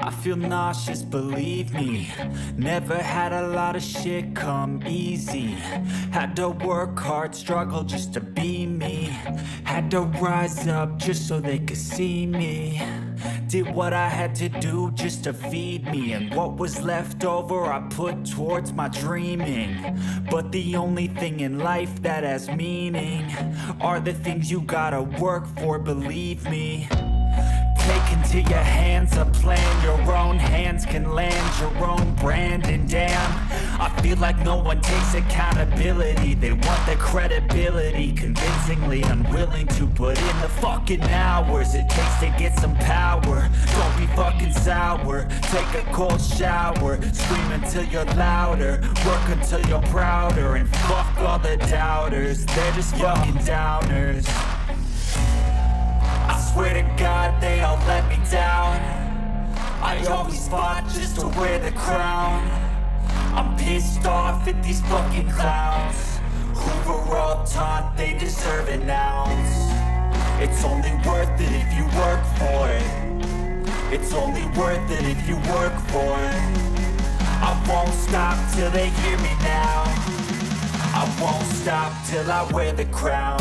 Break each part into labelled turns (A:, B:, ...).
A: I feel nauseous, believe me. Never had a lot of shit come easy. Had to work hard, struggle just to be me. Had to rise up just so they could see me. Did what I had to do just to feed me. And what was left over I put towards my dreaming. But the only thing in life that has meaning are the things you gotta work for, believe me. Take into your hands a plan. Your own hands can land your own brand. And damn, I feel like no one takes accountability. They want the credibility, convincingly unwilling to put in the fucking hours it takes to get some power. Don't be fucking sour. Take a cold shower. Scream until you're louder. Work until you're prouder. And fuck all the doubters. They're just fucking downers. I swear to God they all let me down. I always fought just to wear the crown. I'm pissed off at these fucking clowns who were all taught they deserve an ounce. It's only worth it if you work for it. It's only worth it if you work for it. I won't stop till they hear me now. I won't stop till I wear the crown.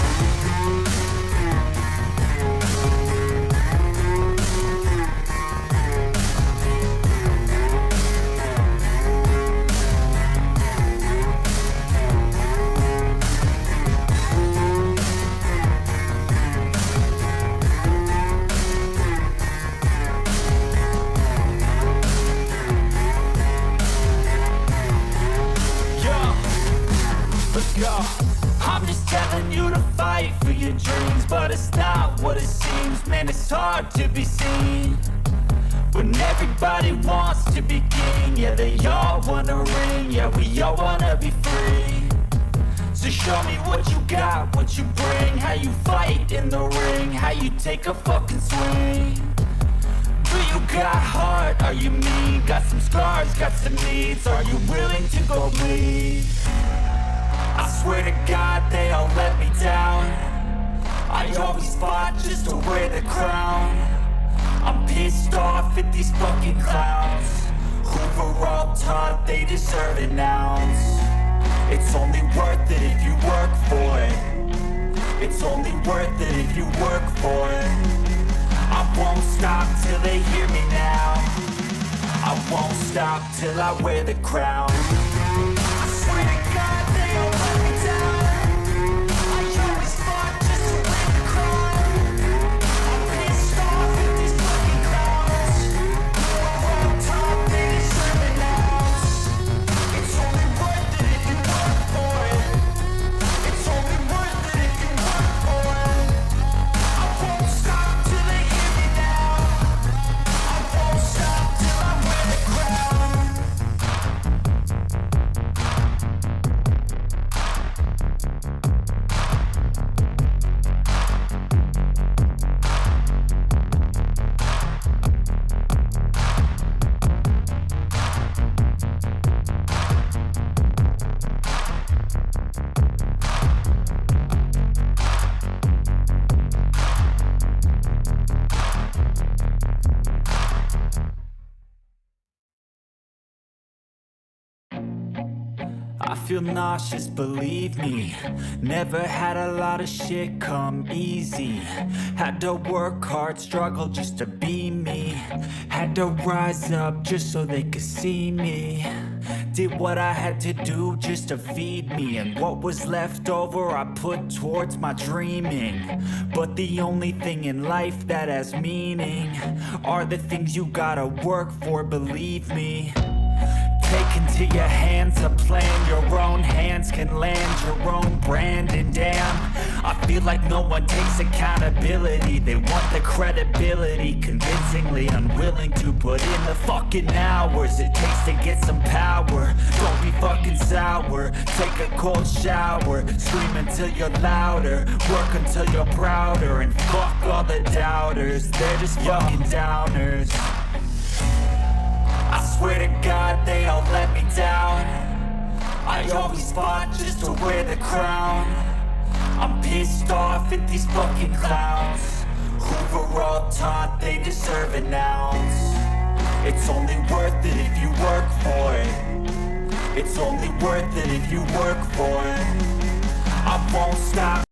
A: I'm just telling you to fight for your dreams, but it's not what it seems. Man, it's hard to be seen when everybody wants to be king. Yeah, they all wanna ring. Yeah, we all wanna be free. So show me what you got, what you bring. How you fight in the ring, how you take a fucking swing. Do you got heart? Are you mean? Got some scars, got some needs. Are you willing to go bleed? I swear to God they all let me down. I always fought just to wear the crown. I'm pissed off at these fucking clowns who were all taught they deserve an ounce. It's only worth it if you work for it. It's only worth it if you work for it. I won't stop till they hear me now. I won't stop till I wear the crown. I swear to God they all let me down. I always fought just to wear the crown. I'm pissed off at these fucking clowns who are all taught they deserve an ounce. It's only worth it if you work for it. It's only worth it if you work for it. I won't stop till they hear me now. I won't stop till I wear the crown. I feel nauseous, believe me. Never had a lot of shit come easy. Had to work hard, struggle just to be me. Had to rise up just so they could see me. Did what I had to do just to feed me. And what was left over I put towards my dreaming. But the only thing in life that has meaning are the things you gotta work for, believe me. Take into your hands a plan. Your own hands can land your own brand. And damn, I feel like no one takes accountability. They want the credibility, convincingly unwilling to put in the fucking hours it takes to get some power. Don't be fucking sour. Take a cold shower. Scream until you're louder. Work until you're prouder. And fuck all the doubters. They're just fucking downers. I swear to God they all let me down. I always fought just to wear the crown. I'm pissed off at these fucking clowns who were all taught they deserve an ounce. It's only worth it if you work for it. It's only worth it if you work for it. I won't stop.